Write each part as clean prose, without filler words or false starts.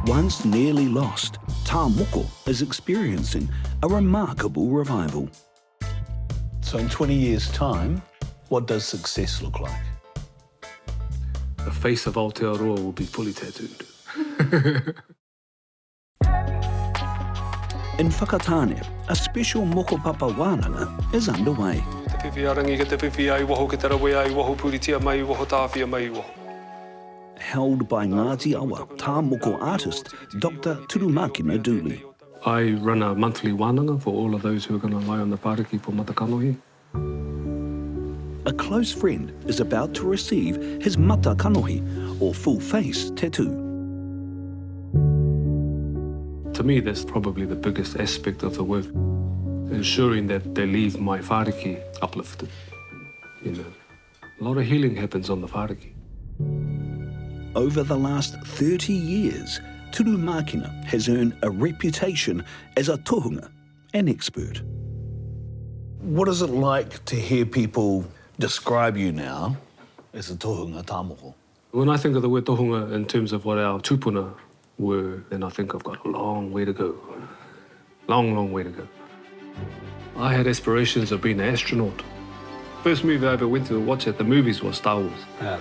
Once nearly lost, tā moko is experiencing a remarkable revival. So in 20 years' time, what does success look like? The face of Aotearoa will be fully tattooed. In Whakatāne, a special mokopapa wānanga is underway. Te whiwhiarangi ki te whiwhi ai waho ki te rawe ai waho puberty mai waho tāwhia mai waho. Held by Ngāti Awa tā moko artist, Dr. Turumakina Duley. I run a monthly wānanga for all of those who are going to lie on the pāriki for matakanohi. A close friend is about to receive his matakanohi, or full face tattoo. To me, that's probably the biggest aspect of the work, ensuring that they leave my whāriki uplifted. You know, a lot of healing happens on the whāriki. Over the last 30 years, Turumakina has earned a reputation as a tohunga, an expert. What is it like to hear people describe you now as a tohunga tā moko? When I think of the word tohunga in terms of what our tupuna were, then I think I've got a long way to go. Long, long way to go. I had aspirations of being an astronaut. First movie I ever went to watch at the movies was Star Wars. Yeah.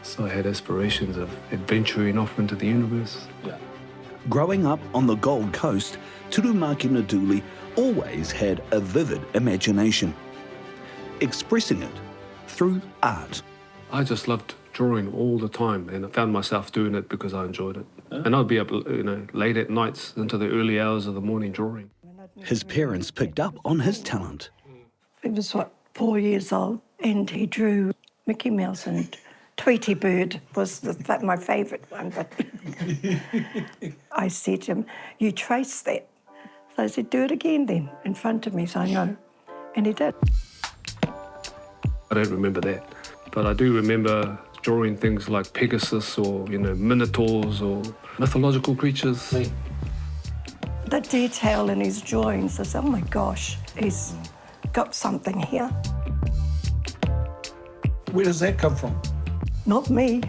So I had aspirations of adventuring off into the universe. Yeah. Growing up on the Gold Coast, Turumakina Duley always had a vivid imagination, expressing it through art. I just loved drawing all the time, and I found myself doing it because I enjoyed it. And I'd be up, late at nights into the early hours of the morning drawing. His parents picked up on his talent. He was, 4 years old, and he drew Mickey Mouse and Tweety Bird was my favourite one. But I said to him, you traced that. So I said, do it again then, in front of me, so I know. And he did. I don't remember that, but I do remember drawing things like Pegasus or, minotaurs or mythological creatures. The detail in his drawings is, oh my gosh, he's got something here. Where does that come from? Not me.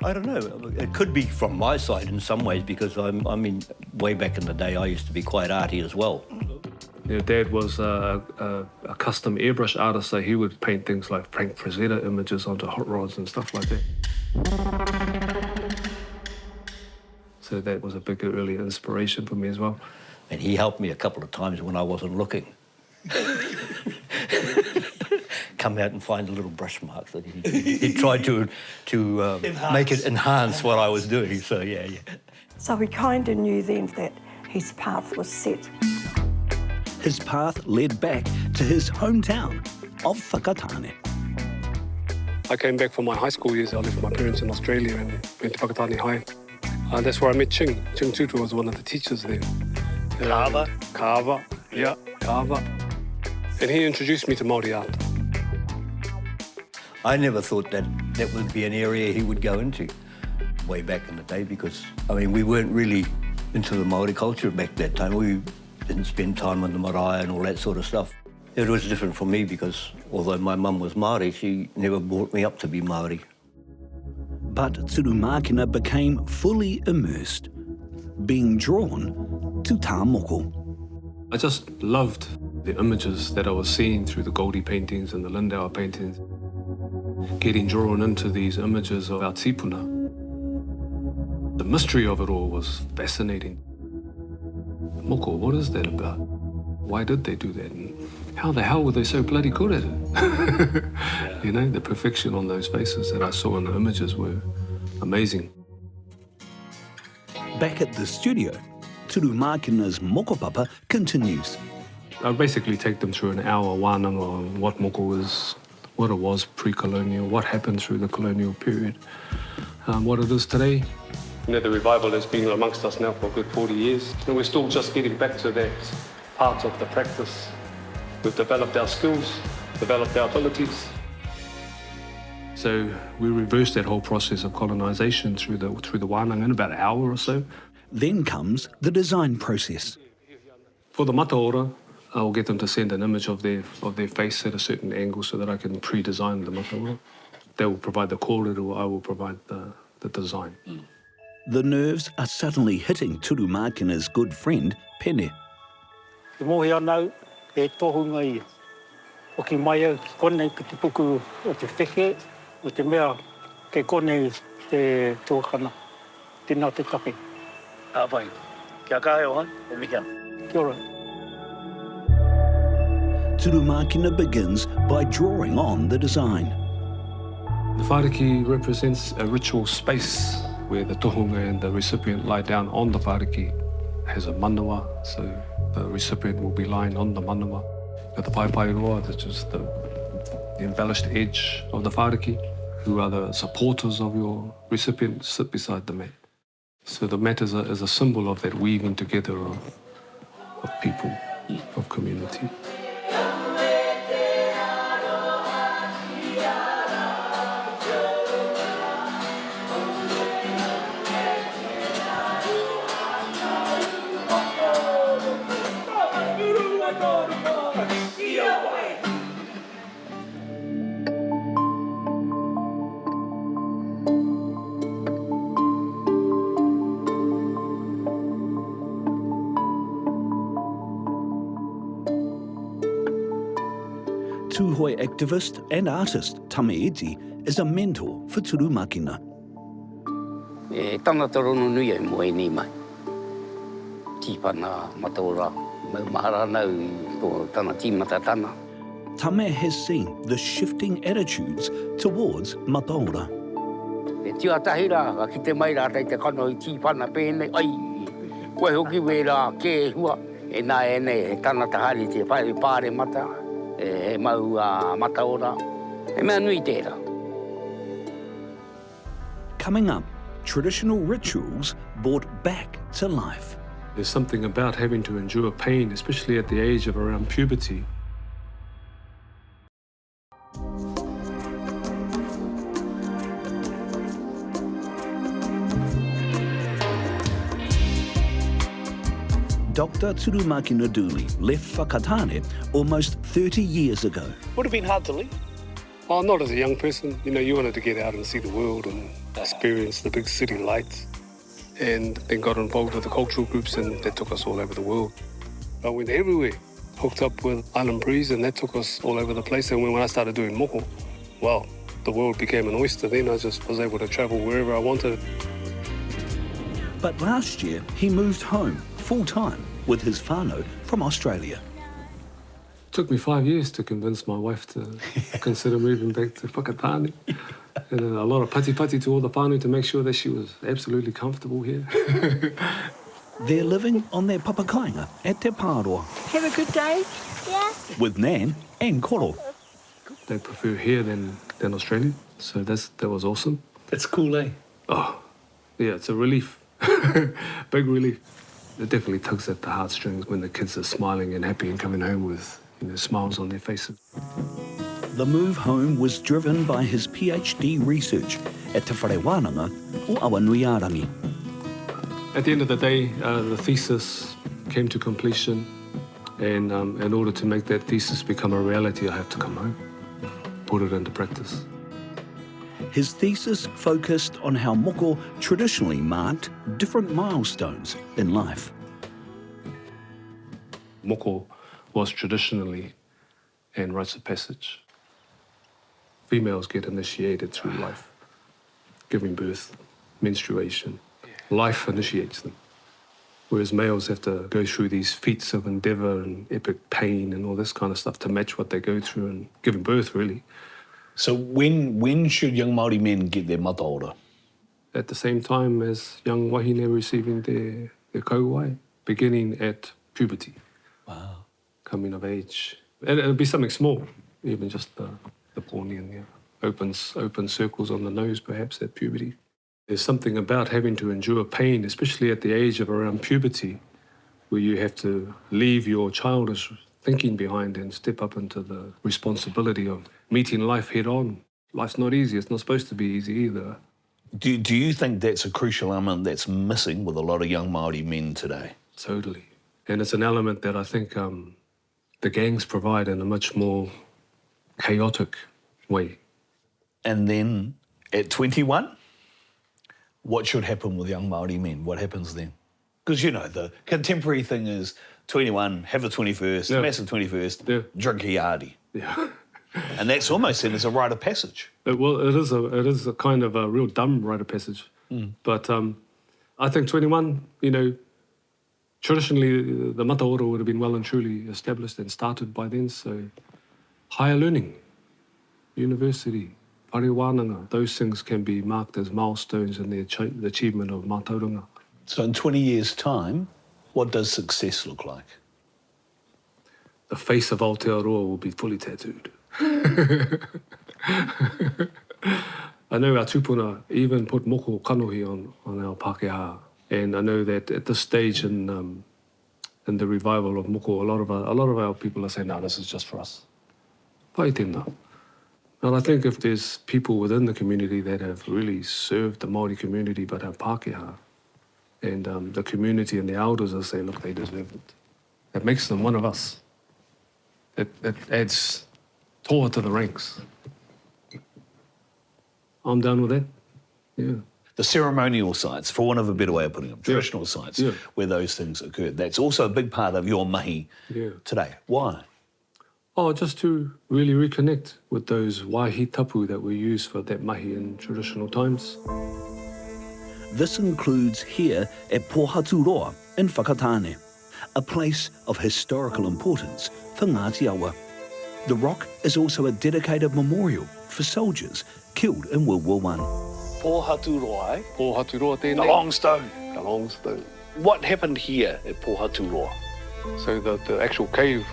I don't know. It could be from my side in some ways because way back in the day, I used to be quite arty as well. Dad was a custom airbrush artist, so he would paint things like Frank Frazetta images onto hot rods and stuff like that. So that was a big early inspiration for me as well. And he helped me a couple of times when I wasn't looking. Come out and find the little brush marks that he tried to make it enhance what I was doing. So, yeah. So we kind of knew then that his path was set. His path led back to his hometown of Whakatāne. I came back from my high school years. I left my parents in Australia and went to Whakatāne High. That's where I met Ching. Ching Tutu was one of the teachers there. Kāwa, yeah, Kāwa. And he introduced me to Māori art. I never thought that would be an area he would go into way back in the day because, we weren't really into the Māori culture back that time. We didn't spend time on the marae and all that sort of stuff. It was different for me because although my mum was Māori, she never brought me up to be Māori. But Turumakina became fully immersed, being drawn to tā moko. I just loved the images that I was seeing through the Goldie paintings and the Lindauer paintings. Getting drawn into these images of our tipuna. The mystery of it all was fascinating. Moko, what is that about? Why did they do that? And how the hell were they so bloody good at it? The perfection on those faces that I saw in the images were amazing. Back at the studio, Turumakina's mokopapa continues. I basically take them through an hour wānanga on what moko is, what it was pre-colonial, what happened through the colonial period, what it is today. The revival has been amongst us now for a good 40 years. And we're still just getting back to that part of the practice. We've developed our skills, developed our abilities. So we reversed that whole process of colonisation through the wānanga in about an hour or so. Then comes the design process. For the mataora, I'll get them to send an image of their face at a certain angle so that I can pre-design the mataora. They will provide the kōrero, I will provide the design. The nerves are suddenly hitting Turumakina's good friend, Pene. Te mohi anau, e tohunga ia. O ki mai au, konei ki te puku o te wheke, o te mea, ke konei te tuakana. Tēnā te take. Awai, kia kahe o han, e mikia. Kia ora. Turumakina begins by drawing on the design. The whāriki represents a ritual space where the tohunga and the recipient lie down on the whāriki. It has a manawa, so the recipient will be lying on the manawa. At the pai roa, that's just the embellished edge of the whāriki, who are the supporters of your recipient, sit beside the mat. So the mat is a symbol of that weaving together of people, of community. Tūhoe activist and artist Tameiti is a mentor for Turumakina. E tana torono nui ai mo e ni mai. Tīpana mataora, mahara nau I tō tana tīmata tana. Tame has seen the shifting attitudes towards mataora. E tia tahira, ka ki te mai rā tei te kano I tīpana pēne, ai, koe hoki wera ke hua. E nā e nei, he tana tahari te whai pāre mata. E mau mataora, e mea nui tērā. Coming up, traditional rituals brought back to life. There's something about having to endure pain, especially at the age of around puberty. Dr. Turumakina Duley left Whakatāne almost 30 years ago. Would have been hard to leave. Oh, not as a young person. You know, you wanted to get out and see the world and experience the big city lights. And then got involved with the cultural groups and that took us all over the world. I went everywhere, hooked up with Island Breeze and that took us all over the place. And when I started doing moko, well, the world became an oyster then. I just was able to travel wherever I wanted. But last year, he moved home full-time with his whānau from Australia. It took me 5 years to convince my wife to consider moving back to Whakatāne. And a lot of pati-pati to all the whānau to make sure that she was absolutely comfortable here. They're living on their papakainga at Te Pāroa. Have a good day. Yeah. With Nan and Koro. They prefer here than Australia, so that was awesome. It's cool, eh? Oh, yeah, it's a relief. Big relief. It definitely tugs at the heartstrings when the kids are smiling and happy and coming home with, you know, smiles on their faces. The move home was driven by his PhD research at Te Wānanga or Awanuiārangi. At the end of the day, the thesis came to completion, and in order to make that thesis become a reality, I have to come home, put it into practice. His thesis focused on how moko traditionally marked different milestones in life. Moko was traditionally and rites of passage. Females get initiated through life, giving birth, menstruation. Life initiates them. Whereas males have to go through these feats of endeavour and epic pain and all this kind of stuff to match what they go through and giving birth, really. So when should young Māori men get their mataora? At the same time as young wahine receiving their kauai, beginning at puberty. Wow. Coming of age. And it'll be something small, even just the pornian, yeah. Open circles on the nose, perhaps, at puberty. There's something about having to endure pain, especially at the age of around puberty, where you have to leave your childish thinking behind and step up into the responsibility of meeting life head on. Life's not easy. It's not supposed to be easy either. Do you think that's a crucial element that's missing with a lot of young Māori men today? Totally. And it's an element that I think the gangs provide in a much more chaotic way. And then at 21, what should happen with young Māori men? What happens then? Because, you know, the contemporary thing is 21, have a 21st, massive 21st, drink a yardie. Yeah. And that's almost seen as a rite of passage. Well, it is a kind of a real dumb rite of passage. But I think 21, you know, traditionally the mataora would have been well and truly established and started by then. So higher learning, university, Te Wānanga, those things can be marked as milestones in the achievement of mātauranga. So in 20 years' time, what does success look like? The face of Aotearoa will be fully tattooed. I know our tupuna even put moko kanohi on our Pākehā, and I know that at this stage in the revival of moko, a lot of our people are saying, "No, this is just for us." Pai tēnā. And I think if there's people within the community that have really served the Māori community but have Pākehā, and the community and the elders are saying, look, they deserve it. It makes them one of us. It adds toa to the ranks. I'm down with that. Yeah. The ceremonial sites, for want of a better way of putting it, traditional sites where those things occurred. That's also a big part of your mahi today. Why? Oh, just to really reconnect with those waihi tapu that were used for that mahi in traditional times. This includes here at Pōhaturoa in Whakatāne, a place of historical importance for Ngāti Awa. The rock is also a dedicated memorial for soldiers killed in World War I. Pōhaturoa, Pōhaturoa tēnei. the long stone. The long stone. What happened here at Pōhaturoa? So the actual cave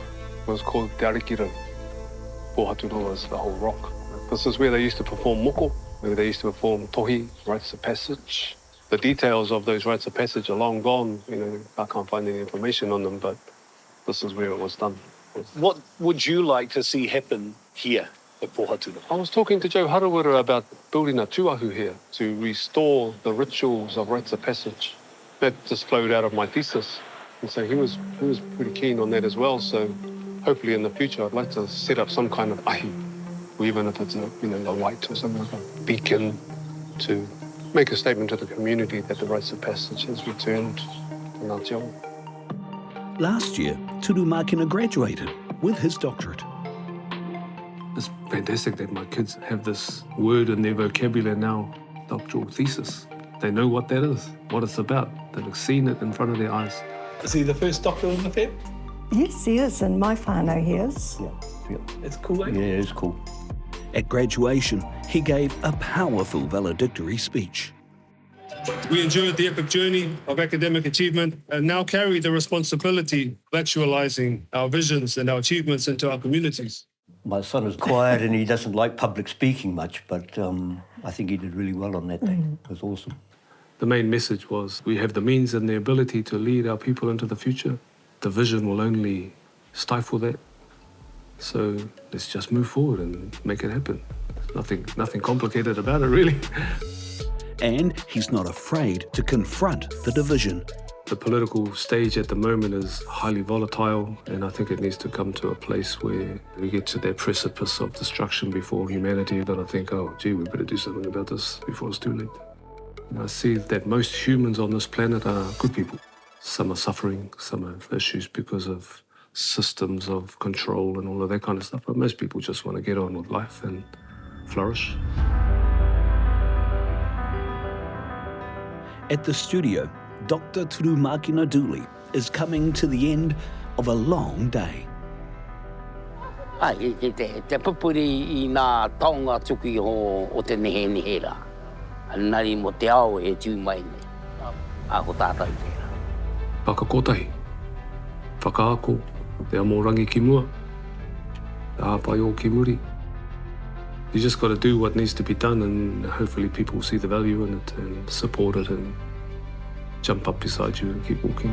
was called Te Arikira. Pōhaturoa is the whole rock. This is where they used to perform moko, where they used to perform tohi, rites of passage. The details of those rites of passage are long gone. You know, I can't find any information on them, but this is where it was done. What would you like to see happen here at Pōhaturoa? I was talking to Joe Harawira about building a tuahu here to restore the rituals of rites of passage. That just flowed out of my thesis. And so he was pretty keen on that as well. So hopefully in the future I'd like to set up some kind of ahi, or even if it's a light or something like a beacon, to make a statement to the community that the rites of passage has returned to Ngāti Awa. Last year, Turumakina graduated with his doctorate. It's fantastic that my kids have this word in their vocabulary now, doctoral thesis. They know what that is, what it's about. They've seen it in front of their eyes. Is he the first doctor in the fam? Yes, he is, and my whānau he is. Yeah. It's cool, eh? Yeah, it's cool. At graduation, he gave a powerful valedictory speech. We endured the epic journey of academic achievement and now carry the responsibility of actualising our visions and our achievements into our communities. My son is quiet and he doesn't like public speaking much, but I think he did really well on that day. It was awesome. The main message was we have the means and the ability to lead our people into the future. The vision will only stifle that. So let's just move forward and make it happen. Nothing complicated about it, really. And he's not afraid to confront the division. The political stage at the moment is highly volatile, and I think it needs to come to a place where we get to that precipice of destruction before humanity are going to think, oh, gee, we better do something about this before it's too late. And I see that most humans on this planet are good people. Some are suffering, some have issues because of systems of control and all of that kind of stuff, but most people just want to get on with life and flourish. At the studio, Dr. Turumakina Duley is coming to the end of a long day. Te pupuri I nā taonga tuki o te nehe rā. Nari mo te ao e tū mai ne. Ako tātai te rā. Whakakotahi, whakaako, te amorangi ki mua, te hāpai o ki muri. You just got to do what needs to be done, and hopefully people see the value in it and support it and jump up beside you and keep walking.